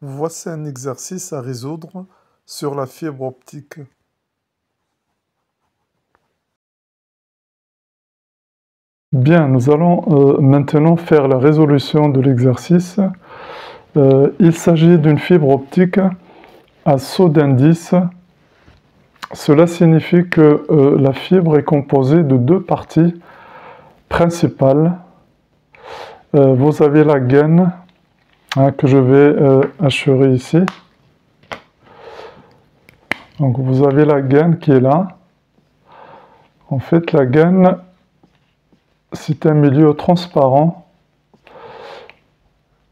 Voici un exercice à résoudre sur la fibre optique. Bien, nous allons maintenant faire la résolution de l'exercice. Il s'agit d'une fibre optique à saut d'indice. Cela signifie que la fibre est composée de deux parties principales. Vous avez la gaine que je vais hachurer ici. Donc vous avez la gaine qui est là. En fait, la gaine, c'est un milieu transparent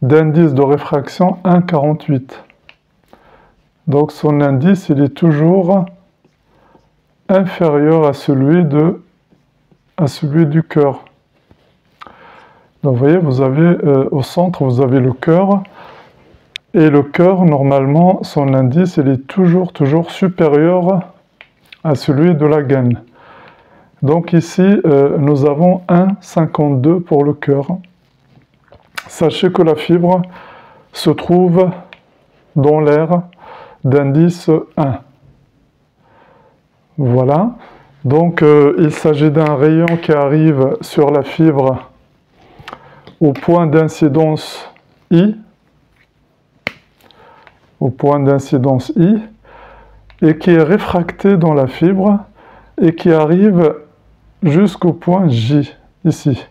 d'indice de réfraction 1,48. Donc son indice, il est toujours inférieur à celui du cœur. Donc vous voyez, vous avez au centre, vous avez le cœur. Et le cœur, normalement, son indice, il est toujours supérieur à celui de la gaine. Donc ici, nous avons 1,52 pour le cœur. Sachez que la fibre se trouve dans l'aire d'indice 1. Voilà. Donc il s'agit d'un rayon qui arrive sur la fibre au point d'incidence I. Au point d'incidence I. Et qui est réfracté dans la fibre et qui arrive jusqu'au point J, ici.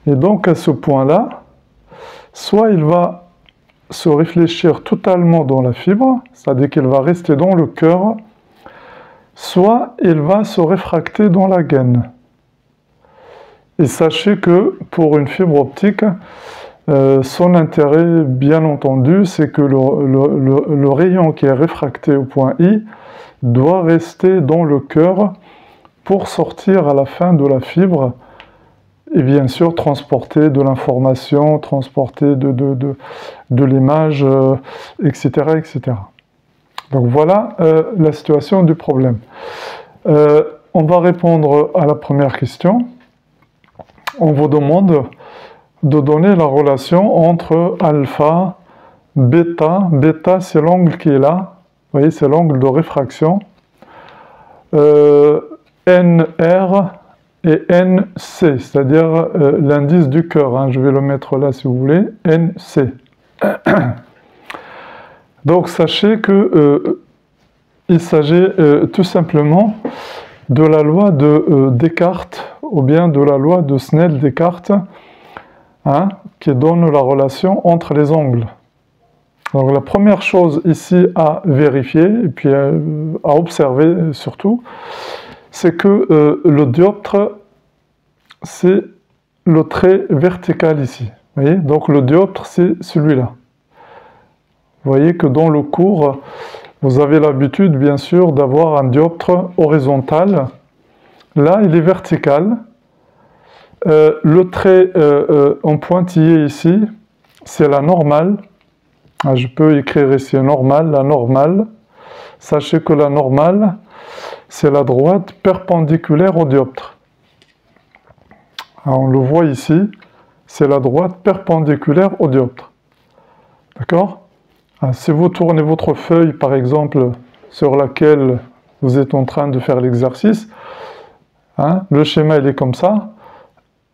Et donc à ce point-là, soit il va se réfléchir totalement dans la fibre, c'est-à-dire qu'il va rester dans le cœur, soit il va se réfracter dans la gaine. Et sachez que pour une fibre optique, son intérêt, bien entendu, c'est que le rayon qui est réfracté au point I doit rester dans le cœur pour sortir à la fin de la fibre et bien sûr transporter de l'information, transporter de l'image, etc., etc. Donc voilà la situation du problème. On va répondre à la première question. On vous demande de donner la relation entre alpha, bêta. Bêta, c'est l'angle qui est là. Vous voyez, c'est l'angle de réfraction. NR et NC, c'est-à-dire l'indice du cœur. Hein, je vais le mettre là si vous voulez. NC. Donc sachez que il s'agit tout simplement de la loi de Descartes ou bien de la loi de Snell-Descartes, hein, qui donne la relation entre les angles. Donc la première chose ici à vérifier et puis à observer surtout, c'est que le dioptre, c'est le trait vertical ici. Vous voyez? Donc le dioptre, c'est celui-là. Vous voyez que dans le cours, vous avez l'habitude, bien sûr, d'avoir un dioptre horizontal. Là, il est vertical. Le trait en pointillé ici, c'est la normale. Je peux écrire ici normale, la normale. Sachez que la normale, c'est la droite perpendiculaire au dioptre. Alors, on le voit ici, c'est la droite perpendiculaire au dioptre. D'accord? Si vous tournez votre feuille, par exemple, sur laquelle vous êtes en train de faire l'exercice, hein, le schéma il est comme ça,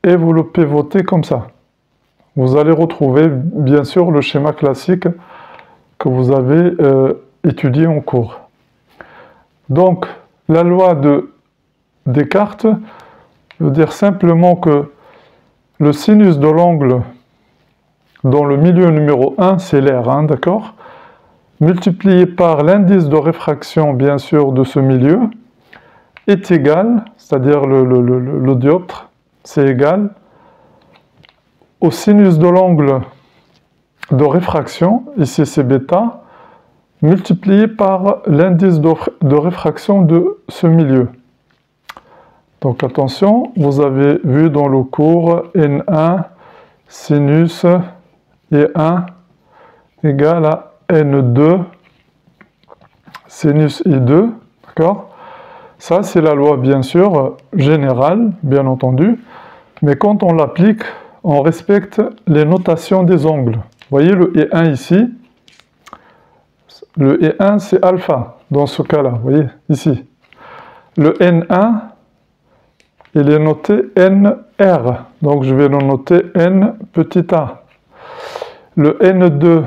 et vous le pivotez comme ça. Vous allez retrouver, bien sûr, le schéma classique que vous avez étudié en cours. Donc, la loi de Descartes veut dire simplement que le sinus de l'angle dans le milieu numéro 1, c'est l'air, hein, d'accord, multiplié par l'indice de réfraction, bien sûr, de ce milieu, est égal, c'est-à-dire le dioptre, c'est égal au sinus de l'angle de réfraction, ici c'est bêta, multiplié par l'indice de réfraction de ce milieu. Donc attention, vous avez vu dans le cours N1 sinus I1 égale à N2 sinus I2, d'accord? Ça c'est la loi bien sûr générale, bien entendu, mais quand on l'applique, on respecte les notations des angles. Vous voyez le I1 ici, Le E1, c'est alpha, dans ce cas-là, vous voyez, ici. Le N1, il est noté NR, donc je vais le noter N petit a. Le N2,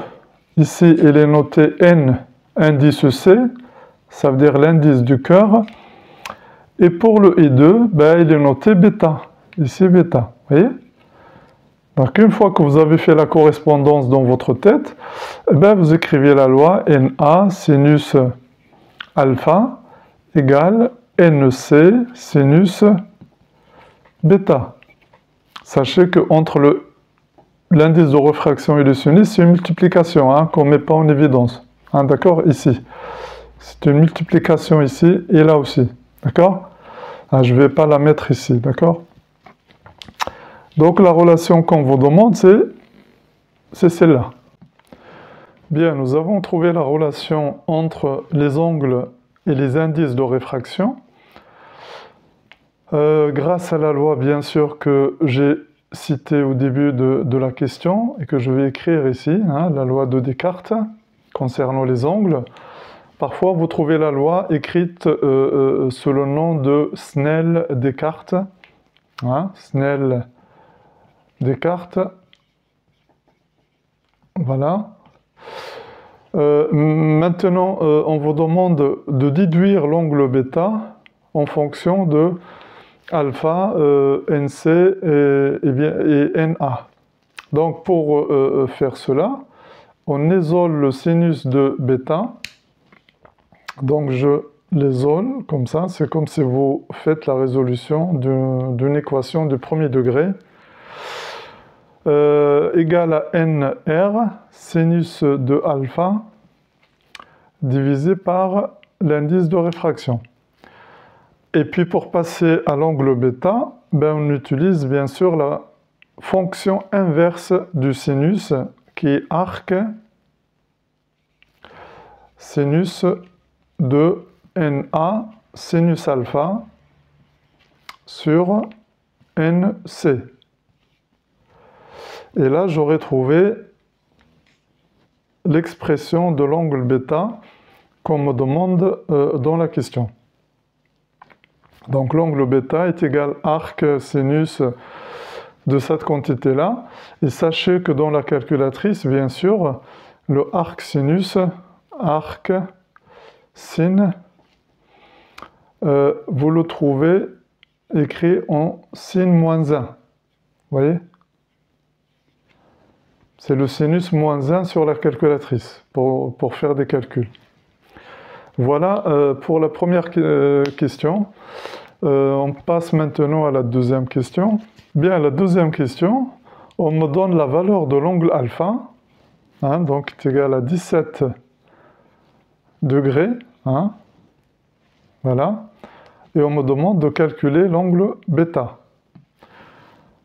ici, il est noté N indice C, ça veut dire l'indice du cœur. Et pour le I2, ben, il est noté bêta, ici bêta, vous voyez? Donc une fois que vous avez fait la correspondance dans votre tête, ben, vous écrivez la loi NA sinus alpha égale NC sinus bêta. Sachez qu'entre l'indice de réfraction et le sinus, c'est une multiplication hein, qu'on ne met pas en évidence. Hein, d'accord? Ici. C'est une multiplication ici et là aussi. D'accord? Ah, je ne vais pas la mettre ici. D'accord? Donc la relation qu'on vous demande, c'est celle-là. Bien, nous avons trouvé la relation entre les angles et les indices de réfraction. Grâce à la loi, bien sûr, que j'ai citée au début de la question et que je vais écrire ici, hein, la loi de Descartes concernant les angles. Parfois, vous trouvez la loi écrite sous le nom de Snell-Descartes. Hein, Snell-Descartes. Voilà. Maintenant, on vous demande de déduire l'angle bêta en fonction de alpha, NC et NA. Donc, pour faire cela, on isole le sinus de bêta. Donc, je l'isole comme ça. C'est comme si vous faites la résolution d'une équation du premier degré. Égale à NR, sinus de alpha, divisé par l'indice de réfraction. Et puis pour passer à l'angle bêta, ben on utilise bien sûr la fonction inverse du sinus, qui est arc sinus de NA, sinus alpha, sur NC. Et là, j'aurais trouvé l'expression de l'angle bêta qu'on me demande dans la question. Donc l'angle bêta est égal à arc sinus de cette quantité-là. Et sachez que dans la calculatrice, bien sûr, le arc sinus, arc sin, vous le trouvez écrit en sin moins 1. Vous voyez? C'est le sinus moins 1 sur la calculatrice pour faire des calculs. Voilà pour la première question. On passe maintenant à la deuxième question. Bien, la deuxième question, on me donne la valeur de l'angle alpha, hein, donc c'est égal à 17 degrés. Hein, voilà. Et on me demande de calculer l'angle bêta.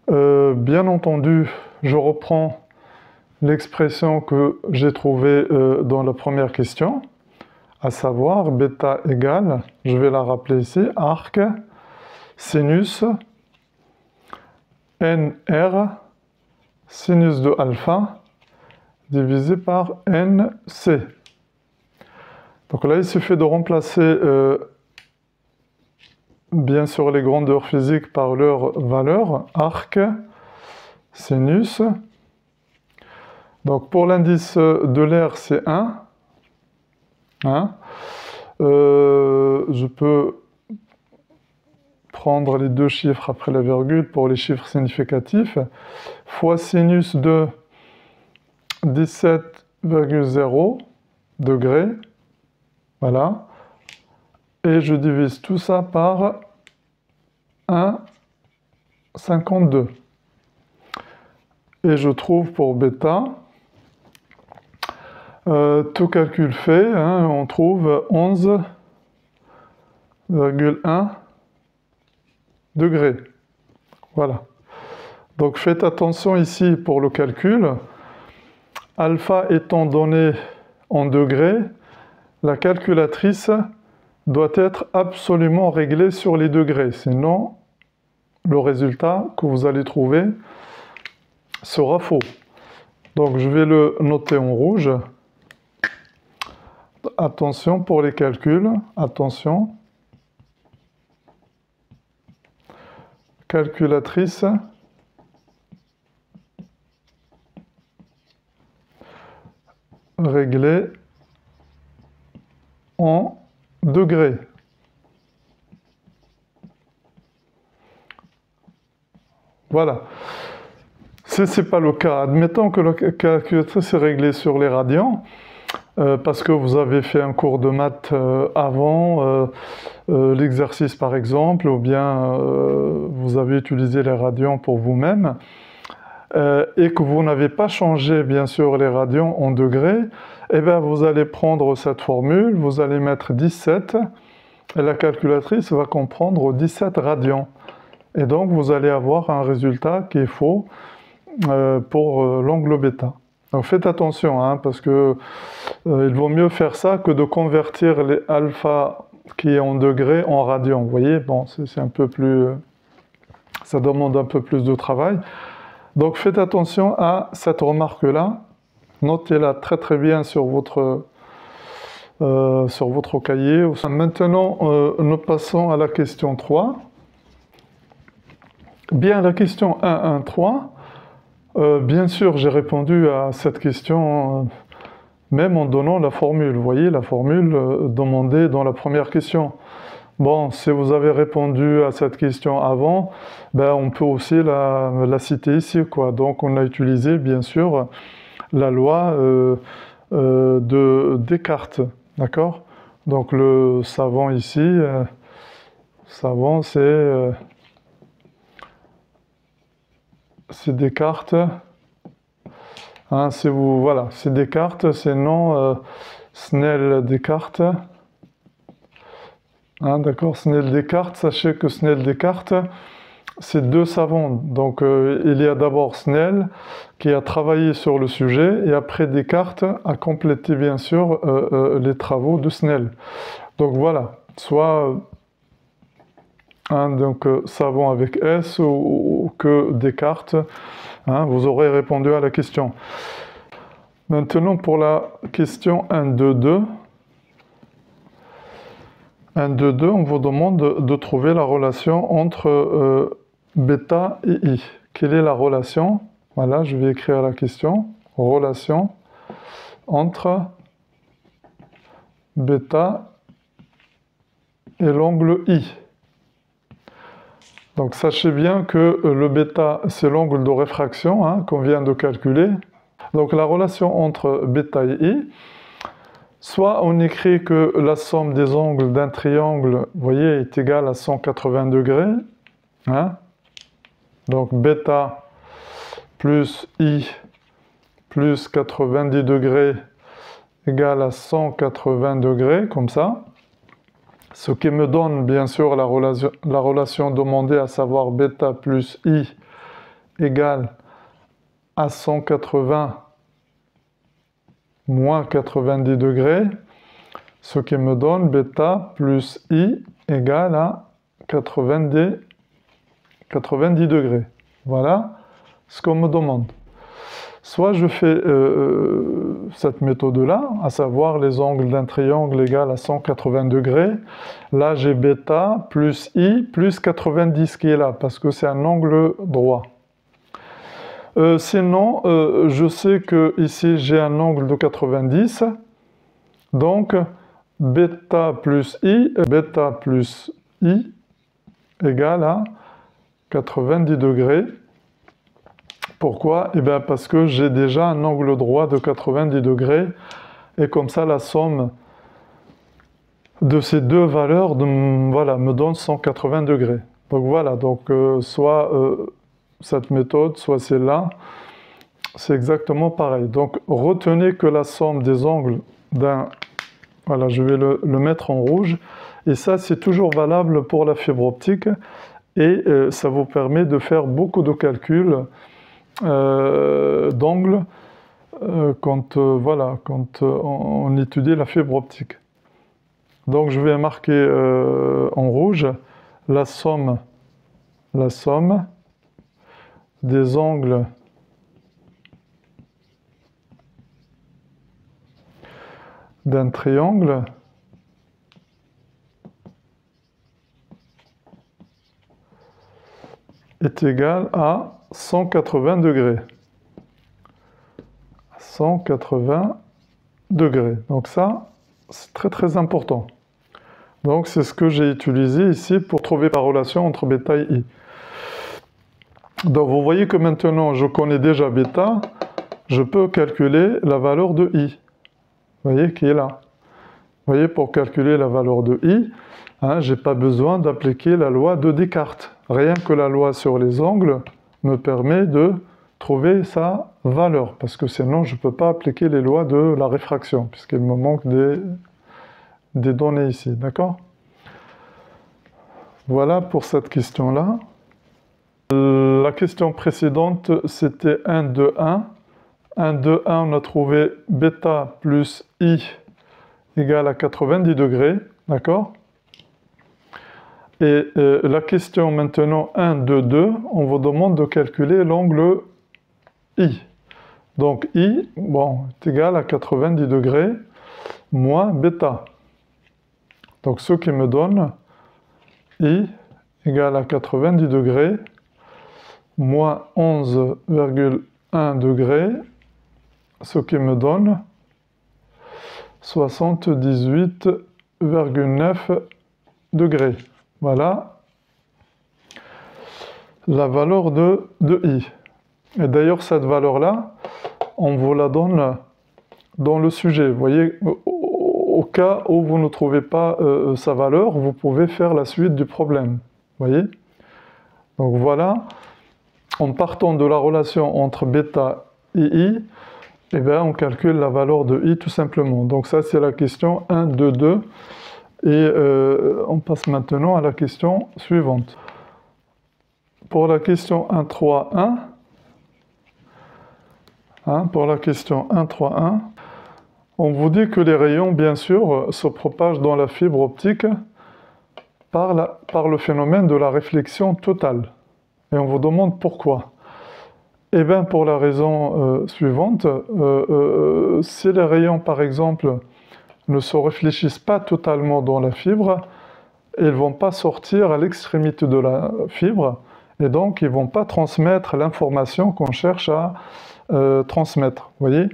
Bien entendu, je reprends l'expression que j'ai trouvée dans la première question, à savoir bêta égale, je vais la rappeler ici, arc sinus NR sinus de alpha divisé par NC. Donc là, il suffit de remplacer bien sûr les grandeurs physiques par leur valeur, arc sinus. Donc pour l'indice de l'air, c'est 1. Hein. Je peux prendre les deux chiffres après la virgule pour les chiffres significatifs, fois sinus de 17,0 degrés. Voilà. Et je divise tout ça par 1,52. Et je trouve pour bêta, tout calcul fait, hein, on trouve 11,1 degrés. Voilà. Donc faites attention ici pour le calcul. Alpha étant donné en degrés, la calculatrice doit être absolument réglée sur les degrés. Sinon, le résultat que vous allez trouver sera faux. Donc je vais le noter en rouge. attention pour les calculs, attention, calculatrice, réglée en degrés. Voilà. Si ce n'est pas le cas, admettons que la calculatrice est réglée sur les radians, parce que vous avez fait un cours de maths avant, l'exercice par exemple, ou bien vous avez utilisé les radians pour vous-même, et que vous n'avez pas changé bien sûr les radians en degrés, eh bien vous allez prendre cette formule, vous allez mettre 17, et la calculatrice va comprendre 17 radians. Et donc vous allez avoir un résultat qui est faux pour l'angle bêta. Donc faites attention, hein, parce que il vaut mieux faire ça que de convertir les alpha qui est en degrés en radians. Vous voyez, bon, c'est un peu plus... ça demande un peu plus de travail. Donc faites attention à cette remarque-là. Notez-la très très bien sur votre cahier. Maintenant, nous passons à la question 3. Bien, la question 1.1.3, bien sûr, j'ai répondu à cette question même en donnant la formule. Vous voyez, la formule demandée dans la première question. Bon, si vous avez répondu à cette question avant, ben, on peut aussi la citer ici, quoi. Donc, on a utilisé, bien sûr, la loi de Descartes, d'accord? Donc, le savant ici, savant, c'est Descartes. Hein, voilà, c'est Descartes, c'est non Snell-Descartes. Hein, d'accord, Snell-Descartes, sachez que Snell-Descartes, c'est deux savants. Donc il y a d'abord Snell qui a travaillé sur le sujet et après Descartes a complété bien sûr les travaux de Snell. Donc voilà, soit donc savant avec S ou que Descartes, hein, vous aurez répondu à la question. Maintenant pour la question 1.2.2. 1.2.2, on vous demande de trouver la relation entre bêta et i. Quelle est la relation? Voilà, je vais écrire la question. Relation entre bêta et l'angle i. Donc sachez bien que le bêta, c'est l'angle de réfraction hein, qu'on vient de calculer. Donc la relation entre bêta et i, soit on écrit que la somme des angles d'un triangle, vous voyez, est égale à 180 degrés. Hein? Donc bêta plus i plus 90 degrés égale à 180 degrés, comme ça. Ce qui me donne bien sûr la relation demandée, à savoir bêta plus i égale à 180 moins 90 degrés, ce qui me donne bêta plus i égale à 90 degrés. Voilà ce qu'on me demande. Soit je fais cette méthode-là, à savoir les angles d'un triangle égal à 180 degrés. Là, j'ai bêta plus i plus 90 qui est là, parce que c'est un angle droit. Sinon, je sais que ici j'ai un angle de 90, donc bêta plus i égale à 90 degrés. Pourquoi? Eh bien parce que j'ai déjà un angle droit de 90 degrés, et comme ça la somme de ces deux valeurs voilà, me donne 180 degrés. Donc voilà, donc soit cette méthode, soit celle-là, c'est exactement pareil. Donc retenez que la somme des angles d'un... Voilà, je vais le mettre en rouge. Et ça, c'est toujours valable pour la fibre optique. Et ça vous permet de faire beaucoup de calculs d'angles quand on étudie la fibre optique. Donc je vais marquer en rouge la somme des angles d'un triangle est égal à 180 degrés. 180 degrés. Donc ça, c'est très très important. Donc c'est ce que j'ai utilisé ici pour trouver la relation entre bêta et i. Donc vous voyez que maintenant je connais déjà bêta, je peux calculer la valeur de i. Vous voyez qui est là. Vous voyez, pour calculer la valeur de i, hein, je n'ai pas besoin d'appliquer la loi de Descartes. Rien que la loi sur les angles me permet de trouver sa valeur, parce que sinon je ne peux pas appliquer les lois de la réfraction, puisqu'il me manque des données ici, d'accord? Voilà pour cette question-là. La question précédente, c'était 1, 2, 1. 1, 2, 1, on a trouvé bêta plus i égale à 90 degrés, d'accord? Et la question maintenant 1, 2, 2, on vous demande de calculer l'angle i. Donc i, bon, est égal à 90 degrés moins bêta. Donc ce qui me donne i égale à 90 degrés moins 11,1 degrés, ce qui me donne 78,9 degrés. Voilà la valeur de i. Et d'ailleurs, cette valeur-là, on vous la donne dans le sujet. Vous voyez, au cas où vous ne trouvez pas sa valeur, vous pouvez faire la suite du problème. Vous voyez? Donc voilà, en partant de la relation entre bêta et i, eh bien, on calcule la valeur de i tout simplement. Donc ça, c'est la question 1, 2, 2. Et on passe maintenant à la question suivante. Pour la question 1, 3, 1, pour la question 1, 3, 1, on vous dit que les rayons, bien sûr, se propagent dans la fibre optique par le phénomène de la réflexion totale. Et on vous demande pourquoi. Eh bien, pour la raison suivante, si les rayons, par exemple, ne se réfléchissent pas totalement dans la fibre, ils ne vont pas sortir à l'extrémité de la fibre, et donc ils ne vont pas transmettre l'information qu'on cherche à transmettre. Vous voyez?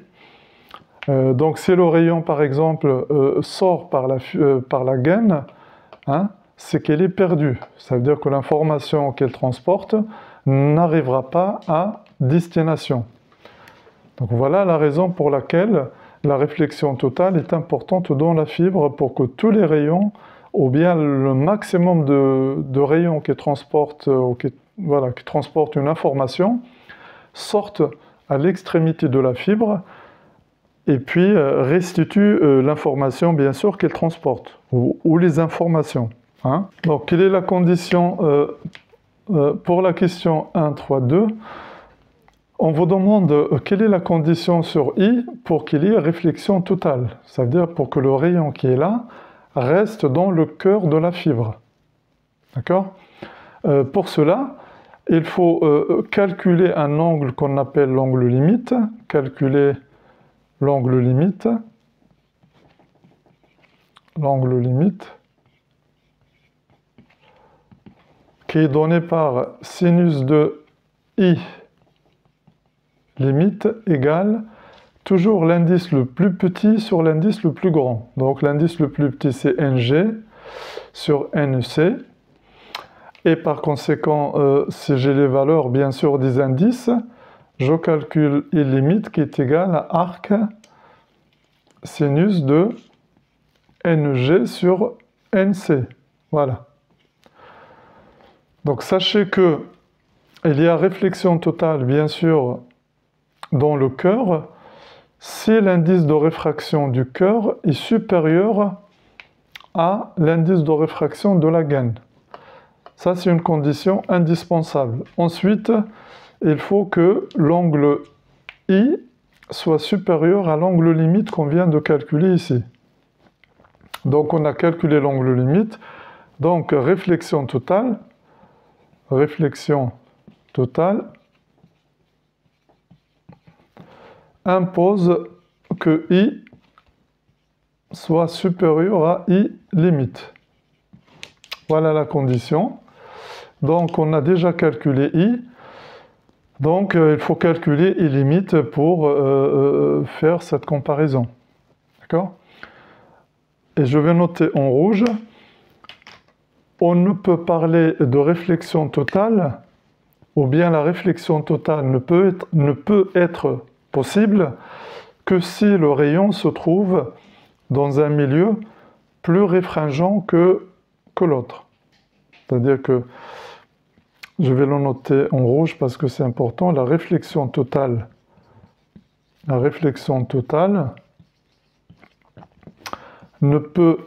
Donc si le rayon, par exemple, sort par la gaine, hein, c'est qu'elle est perdue. Ça veut dire que l'information qu'elle transporte n'arrivera pas à destination. Donc voilà la raison pour laquelle la réflexion totale est importante dans la fibre, pour que tous les rayons, ou bien le maximum de rayons qui transportent, qui transportent une information, sortent à l'extrémité de la fibre et puis restituent l'information, bien sûr, qu'elle transporte, ou les informations. Hein. Donc, quelle est la condition pour la question 1, 3, 2? On vous demande quelle est la condition sur i pour qu'il y ait réflexion totale. Ça veut dire pour que le rayon qui est là reste dans le cœur de la fibre. D'accord? Pour cela, il faut calculer un angle qu'on appelle l'angle limite. Calculer l'angle limite. L'angle limite, qui est donné par sinus de i limite égale toujours l'indice le plus petit sur l'indice le plus grand. Donc l'indice le plus petit, c'est ng sur nc. Et par conséquent, si j'ai les valeurs, bien sûr, des indices, je calcule I limite qui est égal à arc sinus de ng sur nc. Voilà. Donc sachez que il y a réflexion totale, bien sûr, dans le cœur, si l'indice de réfraction du cœur est supérieur à l'indice de réfraction de la gaine. Ça, c'est une condition indispensable. Ensuite, il faut que l'angle I soit supérieur à l'angle limite qu'on vient de calculer ici. Donc, on a calculé l'angle limite. Donc, réflexion totale impose que I soit supérieur à I limite. Voilà la condition. Donc, on a déjà calculé I. Donc, il faut calculer I limite pour faire cette comparaison. D'accord? Et je vais noter en rouge. On ne peut parler de réflexion totale, ou bien la réflexion totale ne peut être possible que si le rayon se trouve dans un milieu plus réfringent que l'autre. C'est-à-dire que, je vais le noter en rouge parce que c'est important, la réflexion totale ne peut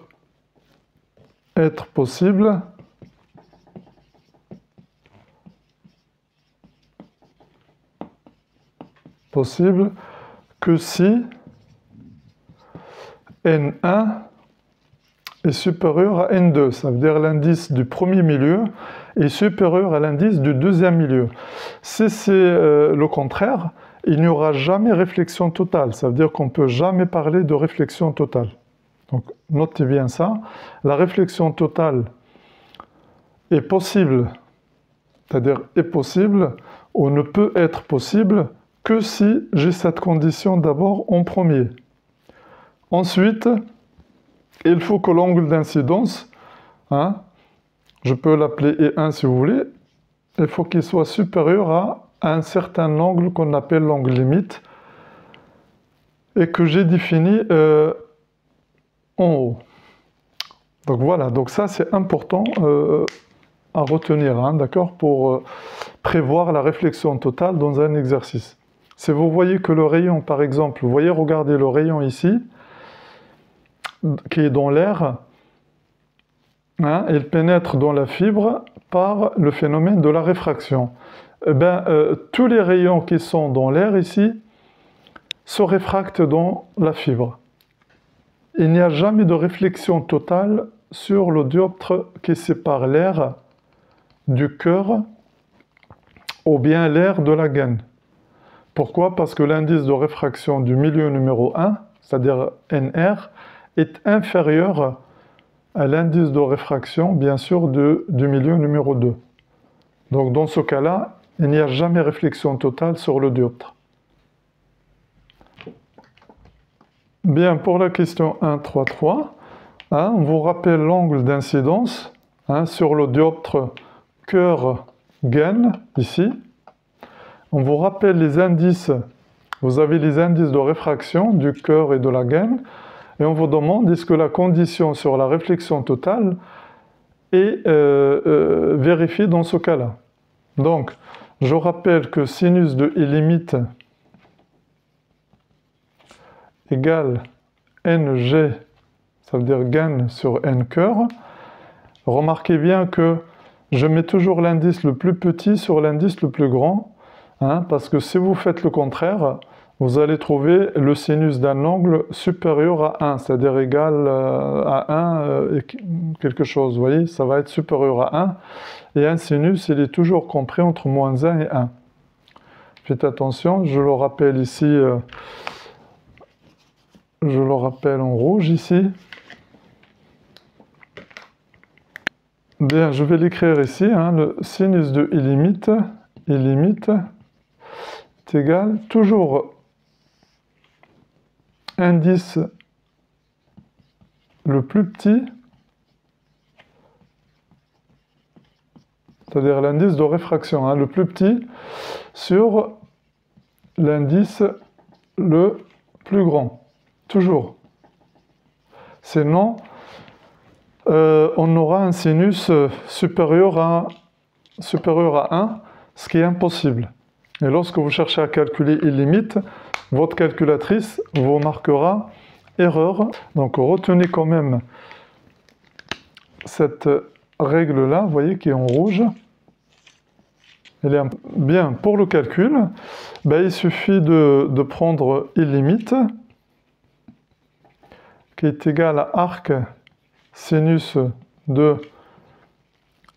être possible que si N1 est supérieur à N2. Ça veut dire l'indice du premier milieu est supérieur à l'indice du deuxième milieu. Si c'est le contraire, il n'y aura jamais réflexion totale. Ça veut dire qu'on ne peut jamais parler de réflexion totale. Donc, notez bien ça. La réflexion totale est possible, c'est-à-dire est possible ou ne peut être possible que si j'ai cette condition d'abord en premier. Ensuite, il faut que l'angle d'incidence, je peux l'appeler E1 si vous voulez, il faut qu'il soit supérieur à un certain angle qu'on appelle l'angle limite et que j'ai défini en haut. Donc voilà, donc ça c'est important à retenir, d'accord, pour prévoir la réflexion totale dans un exercice. Si vous voyez que le rayon, par exemple, vous voyez, regardez le rayon ici, qui est dans l'air, il pénètre dans la fibre par le phénomène de la réfraction. Tous les rayons qui sont dans l'air ici se réfractent dans la fibre. Il n'y a jamais de réflexion totale sur le dioptre qui sépare l'air du cœur ou bien l'air de la gaine. Pourquoi? Parce que l'indice de réfraction du milieu numéro 1, c'est-à-dire NR, est inférieur à l'indice de réfraction, bien sûr, du milieu numéro 2. Donc, dans ce cas-là, il n'y a jamais réflexion totale sur le dioptre. Bien, pour la question 1.3.3, on vous rappelle l'angle d'incidence sur le dioptre cœur-gaine, ici. On vous rappelle les indices, vous avez les indices de réfraction du cœur et de la gaine, et on vous demande est-ce que la condition sur la réflexion totale est vérifiée dans ce cas-là. Donc, je rappelle que sinus de I limite égale NG, ça veut dire gaine sur N cœur. Remarquez bien que je mets toujours l'indice le plus petit sur l'indice le plus grand, parce que si vous faites le contraire, vous allez trouver le sinus d'un angle supérieur à 1, c'est-à-dire égal à 1 quelque chose, vous voyez, ça va être supérieur à 1, et un sinus, il est toujours compris entre moins 1 et 1. Faites attention, je le rappelle ici, je le rappelle en rouge ici. Bien, je vais l'écrire ici, le sinus de I limite est égal toujours indice le plus petit, c'est-à-dire l'indice de réfraction, le plus petit, sur l'indice le plus grand. Toujours. Sinon, on aura un sinus supérieur à 1, ce qui est impossible. Et lorsque vous cherchez à calculer I limite, votre calculatrice vous marquera erreur. Donc retenez quand même cette règle-là, vous voyez, qui est en rouge. Elle est bien pour le calcul. Il suffit de prendre I limite, qui est égal à arc sinus de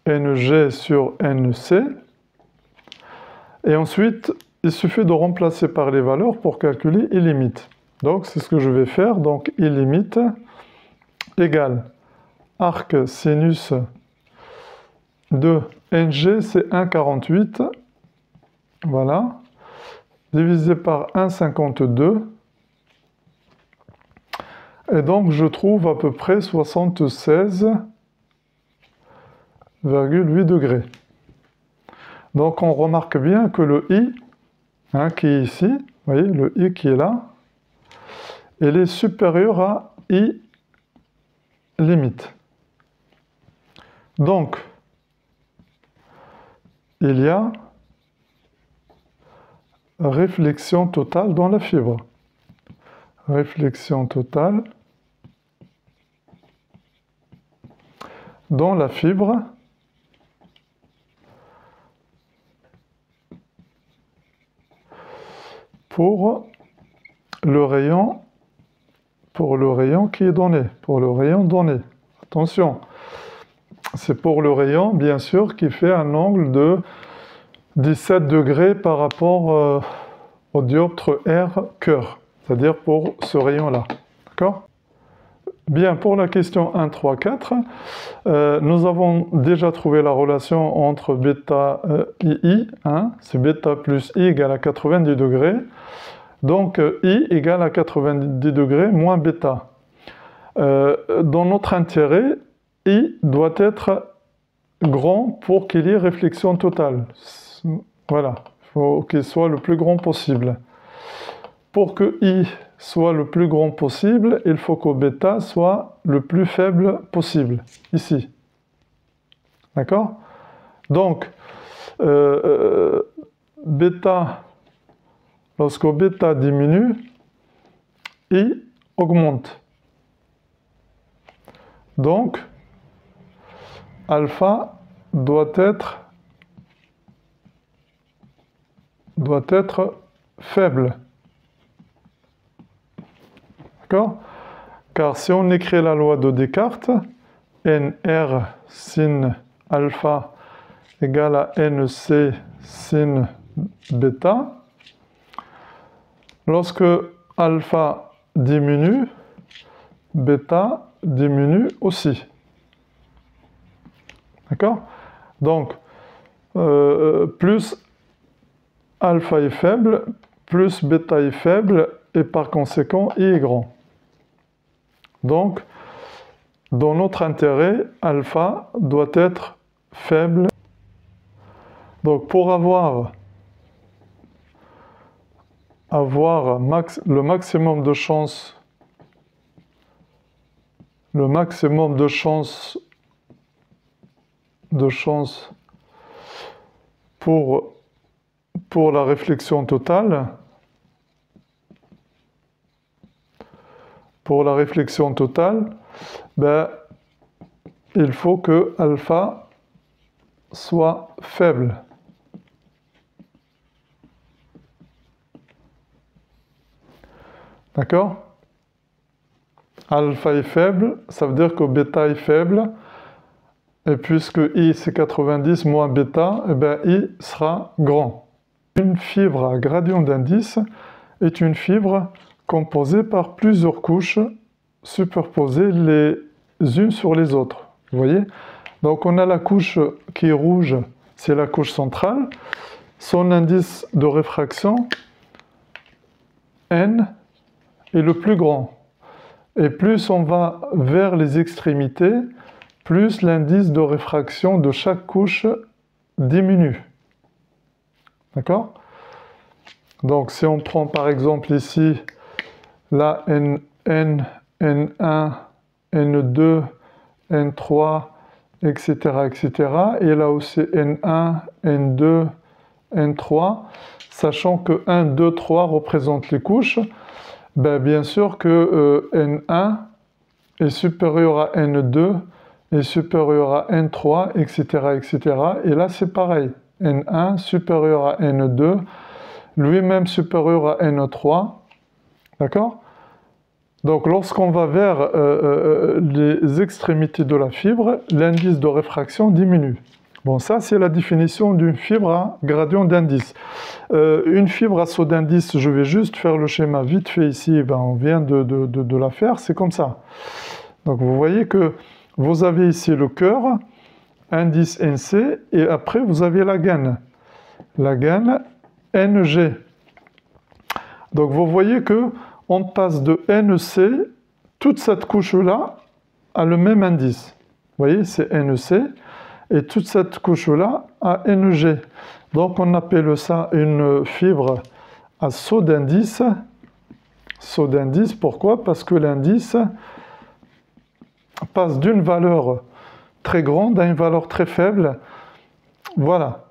NG sur NC. Et ensuite, il suffit de remplacer par les valeurs pour calculer I limite. Donc, c'est ce que je vais faire. Donc, I limite égale arc sinus de NG, c'est 1,48. Voilà. Divisé par 1,52. Et donc, je trouve à peu près 76,8 degrés. Donc, on remarque bien que le I, hein, qui est ici, vous voyez, le I qui est là, il est supérieur à I limite. Donc, il y a réflexion totale dans la fibre. Réflexion totale dans la fibre pour le rayon qui est donné, pour le rayon donné. Attention, c'est pour le rayon, bien sûr, qui fait un angle de 17 degrés par rapport au dioptre R cœur, c'est-à-dire pour ce rayon-là. D'accord ? Bien, pour la question 1, 3, 4, nous avons déjà trouvé la relation entre bêta II, hein, c'est bêta plus I égale à 90 degrés. Donc, I égale à 90 degrés moins bêta. Dans notre intérêt, I doit être grand pour qu'il y ait réflexion totale. Voilà, il faut qu'il soit le plus grand possible. Pour que I soit le plus grand possible, il faut que bêta soit le plus faible possible, ici. D'accord? Donc, bêta, lorsque bêta diminue, I augmente. Donc, alpha doit être faible. D'accord? Car si on écrit la loi de Descartes, NR sin alpha égale à NC sin bêta, lorsque alpha diminue, bêta diminue aussi. D'accord? Donc, plus alpha est faible, plus bêta est faible, et par conséquent, I est grand. Donc, dans notre intérêt, alpha doit être faible. Donc, pour avoir le maximum de chances, pour la réflexion totale, ben, il faut que alpha soit faible. D'accord? Alpha est faible, ça veut dire que bêta est faible. Et puisque I c'est 90 moins bêta, eh bien I sera grand. Une fibre à gradient d'indice est une fibre composée par plusieurs couches superposées les unes sur les autres. Vous voyez? Donc on a la couche qui est rouge, c'est la couche centrale. Son indice de réfraction, N, est le plus grand. Et plus on va vers les extrémités, plus l'indice de réfraction de chaque couche diminue. D'accord? Donc si on prend par exemple ici la N, N1, N2, N3, etc., etc. Et là aussi N1, N2, N3, sachant que 1, 2, 3 représentent les couches, ben bien sûr que N1 est supérieur à N2, est supérieur à N3, etc., etc. Et là c'est pareil, N1 supérieur à N2, lui-même supérieur à N3, d'accord? Donc lorsqu'on va vers les extrémités de la fibre, l'indice de réfraction diminue. Bon, ça, c'est la définition d'une fibre à gradient d'indice. Une fibre à saut d'indice, je vais juste faire le schéma vite fait ici. Ben, on vient de la faire, c'est comme ça. Donc, vous voyez que vous avez ici le cœur, indice NC, et après, vous avez la gaine NG. Donc, vous voyez que on passe de NC, toute cette couche-là, à le même indice. Vous voyez, c'est NC. Et toute cette couche-là à NG. Donc on appelle ça une fibre à saut d'indice. Saut d'indice, pourquoi? Parce que l'indice passe d'une valeur très grande à une valeur très faible. Voilà.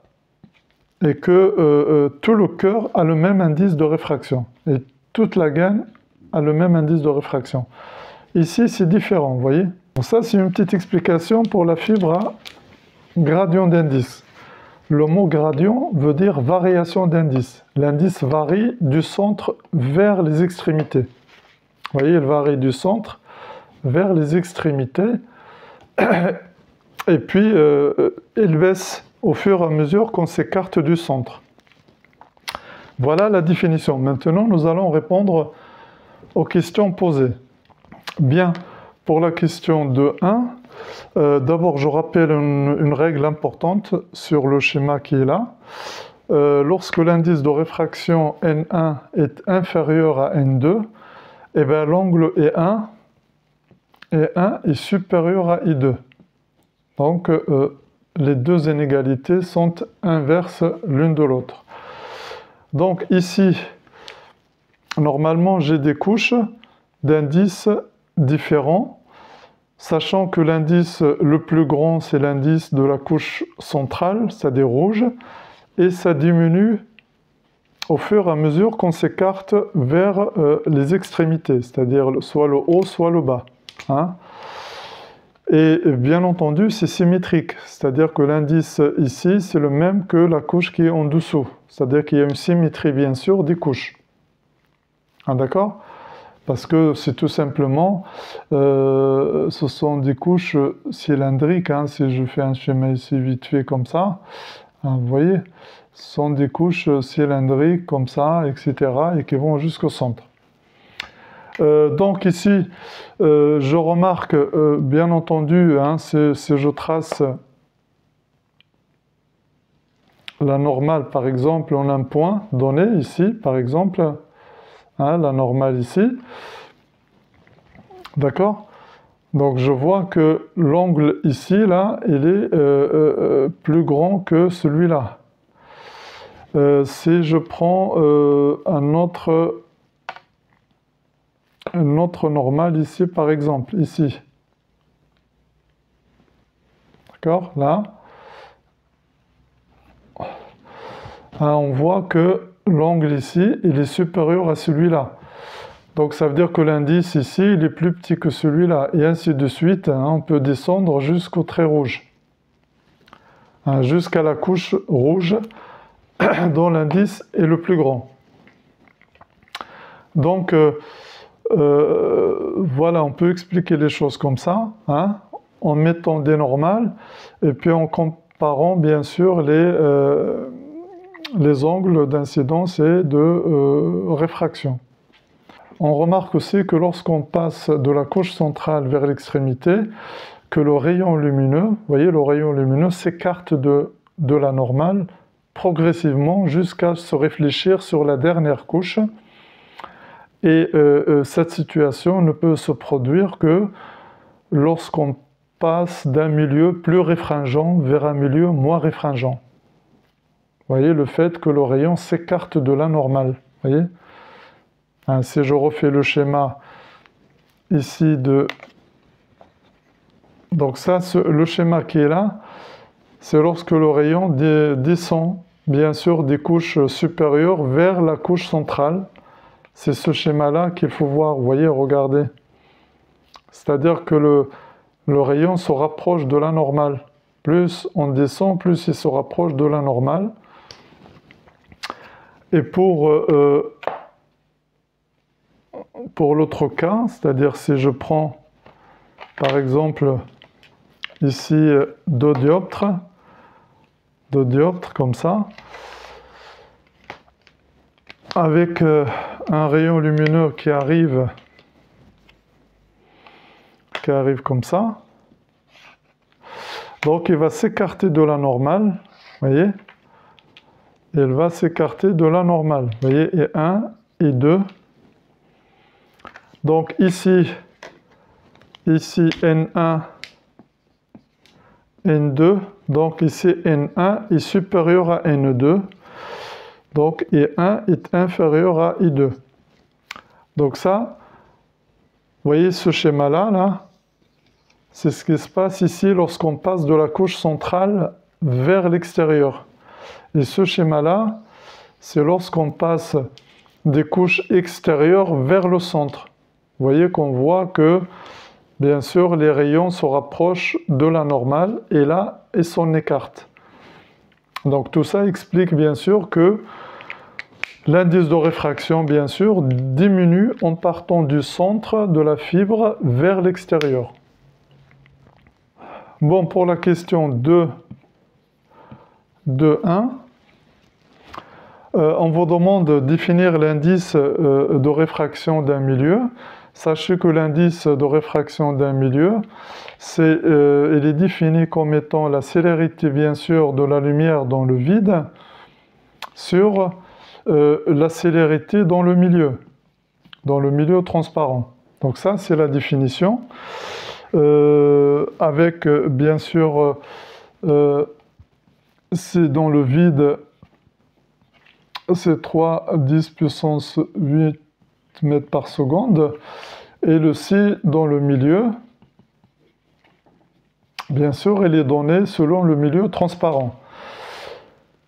Et que tout le cœur a le même indice de réfraction. Et toute la gaine a le même indice de réfraction. Ici, c'est différent, vous voyez? Bon, ça, c'est une petite explication pour la fibre à gradient d'indice. Le mot gradient veut dire variation d'indice. L'indice varie du centre vers les extrémités. Vous voyez, il varie du centre vers les extrémités. Et puis, il baisse au fur et à mesure qu'on s'écarte du centre. Voilà la définition. Maintenant, nous allons répondre aux questions posées. Bien, pour la question de 1, d'abord, je rappelle une règle importante sur le schéma qui est là. Lorsque l'indice de réfraction N1 est inférieur à N2, eh bien, l'angle E1 est supérieur à I2. Donc, les deux inégalités sont inverses l'une de l'autre. Donc, ici, normalement, j'ai des couches d'indices différents, sachant que l'indice le plus grand, c'est l'indice de la couche centrale, c'est-à-dire rouge, et ça diminue au fur et à mesure qu'on s'écarte vers les extrémités, c'est-à-dire soit le haut, soit le bas. Hein? Et bien entendu, c'est symétrique, c'est-à-dire que l'indice ici, c'est le même que la couche qui est en dessous, c'est-à-dire qu'il y a une symétrie, bien sûr, des couches. Ah, d'accord? Parce que c'est tout simplement, ce sont des couches cylindriques, hein, si je fais un schéma ici vite fait comme ça, hein, vous voyez, ce sont des couches cylindriques comme ça, etc., et qui vont jusqu'au centre. Donc ici, je remarque, bien entendu, hein, si je trace la normale, par exemple, en un point donné, ici, par exemple, hein, la normale ici, d'accord? Donc je vois que l'angle ici, là, il est plus grand que celui-là. Si je prends un autre normal ici, par exemple, ici, d'accord? Là, hein, on voit que l'angle ici, il est supérieur à celui-là. Donc ça veut dire que l'indice ici, il est plus petit que celui-là, et ainsi de suite, hein, on peut descendre jusqu'au trait rouge, hein, jusqu'à la couche rouge, dont l'indice est le plus grand. Donc, voilà, on peut expliquer les choses comme ça, hein, en mettant des normales, et puis en comparant, bien sûr, les angles d'incidence et de réfraction. On remarque aussi que lorsqu'on passe de la couche centrale vers l'extrémité, que le rayon lumineux, vous voyez, le rayon lumineux s'écarte de la normale progressivement jusqu'à se réfléchir sur la dernière couche. Et cette situation ne peut se produire que lorsqu'on passe d'un milieu plus réfringent vers un milieu moins réfringent. Vous voyez, le fait que le rayon s'écarte de la normale. Vous voyez? Hein, si je refais le schéma ici de... Donc ça, le schéma qui est là, c'est lorsque le rayon descend, bien sûr, des couches supérieures vers la couche centrale. C'est ce schéma-là qu'il faut voir. Vous voyez, regardez. C'est-à-dire que le rayon se rapproche de la normale. Plus on descend, plus il se rapproche de la normale. Et pour l'autre cas, c'est-à-dire si je prends, par exemple, ici 2 dioptres, de dioptres, comme ça, avec un rayon lumineux qui arrive comme ça. Donc il va s'écarter de la normale, vous voyez, il va s'écarter de la normale, vous voyez, et 1 et 2. Donc ici N1, N2, donc ici N1 est supérieur à N2, donc I1 est inférieur à I2. Donc ça, vous voyez ce schéma-là, là, c'est ce qui se passe ici lorsqu'on passe de la couche centrale vers l'extérieur. Et ce schéma-là, c'est lorsqu'on passe des couches extérieures vers le centre. Vous voyez qu'on voit que, bien sûr, les rayons se rapprochent de la normale et là, ils s'en écartent. Donc tout ça explique bien sûr que l'indice de réfraction, bien sûr, diminue en partant du centre de la fibre vers l'extérieur. Bon, pour la question 2.1, on vous demande de définir l'indice de réfraction d'un milieu. Sachez que l'indice de réfraction d'un milieu, il est défini comme étant la célérité, bien sûr, de la lumière dans le vide sur la célérité dans le milieu transparent. Donc ça, c'est la définition. Avec, bien sûr, c'est dans le vide, c'est 3 à 10 puissance 8 mètres par seconde. Et le C dans le milieu, bien sûr, il est donné selon le milieu transparent.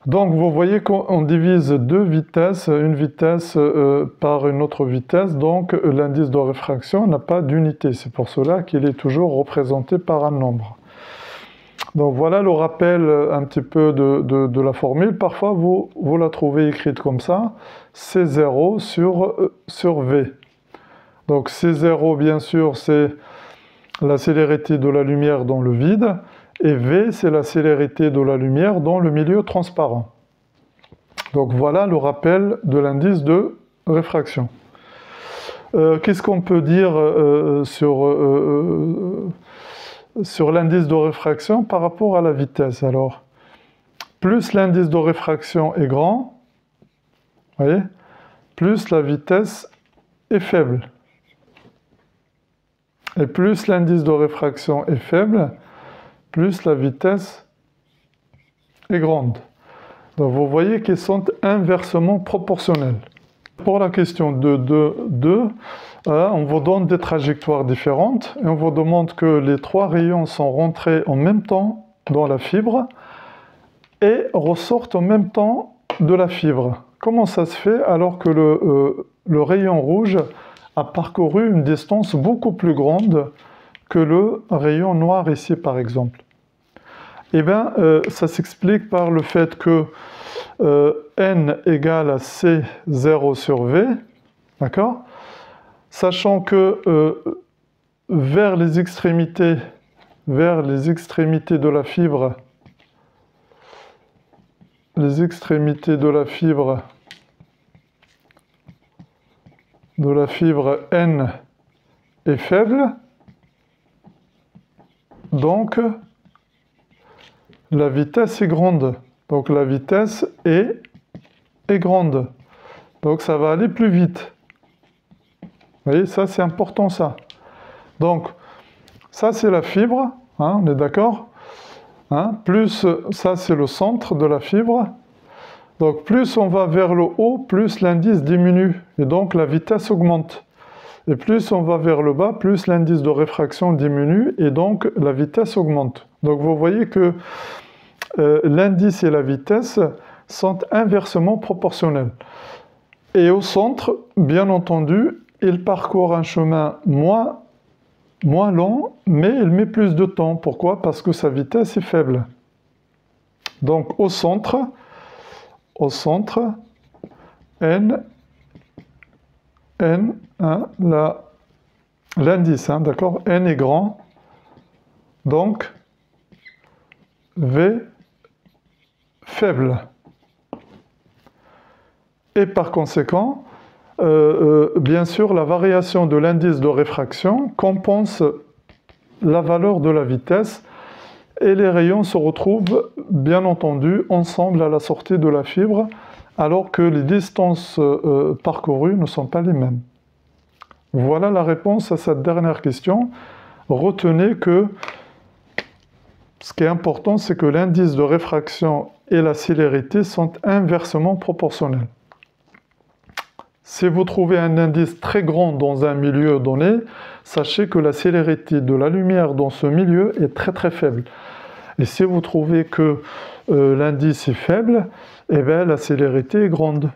Donc, vous voyez qu'on divise deux vitesses, une vitesse par une autre vitesse, donc l'indice de réfraction n'a pas d'unité. C'est pour cela qu'il est toujours représenté par un nombre. Donc, voilà le rappel un petit peu de la formule. Parfois, vous la trouvez écrite comme ça, C0 sur V. Donc, C0, bien sûr, c'est la célérité de la lumière dans le vide. Et V, c'est la célérité de la lumière dans le milieu transparent. Donc voilà le rappel de l'indice de réfraction. Qu'est-ce qu'on peut dire sur l'indice de réfraction par rapport à la vitesse? Alors, plus l'indice de réfraction est grand, voyez, plus la vitesse est faible. Et plus l'indice de réfraction est faible, plus la vitesse est grande. Donc vous voyez qu'ils sont inversement proportionnels. Pour la question 2.2, on vous donne des trajectoires différentes et on vous demande que les trois rayons sont rentrés en même temps dans la fibre et ressortent en même temps de la fibre. Comment ça se fait alors que le rayon rouge a parcouru une distance beaucoup plus grande que le rayon noir ici par exemple? Eh bien, ça s'explique par le fait que n égale à C0 sur V, d'accord? Sachant que vers les extrémités de la fibre, n est faible, donc la vitesse est grande. Donc la vitesse est grande. Donc ça va aller plus vite. Vous voyez, ça c'est important ça. Donc ça c'est la fibre, hein, on est d'accord, hein, plus ça c'est le centre de la fibre. Donc plus on va vers le haut, plus l'indice diminue et donc la vitesse augmente. Et plus on va vers le bas, plus l'indice de réfraction diminue et donc la vitesse augmente. Donc vous voyez que l'indice et la vitesse sont inversement proportionnels. Et au centre, bien entendu, il parcourt un chemin moins long, mais il met plus de temps. Pourquoi? Parce que sa vitesse est faible. Donc au centre, n, hein, l'indice, hein, d'accord? N est grand, donc V faible. Et par conséquent, bien sûr, la variation de l'indice de réfraction compense la valeur de la vitesse et les rayons se retrouvent bien entendu ensemble à la sortie de la fibre alors que les distances parcourues ne sont pas les mêmes. Voilà la réponse à cette dernière question. Retenez que ce qui est important, c'est que l'indice de réfraction et la célérité sont inversement proportionnels. Si vous trouvez un indice très grand dans un milieu donné, sachez que la célérité de la lumière dans ce milieu est très très faible. Et si vous trouvez que l'indice est faible, eh bien, la célérité est grande.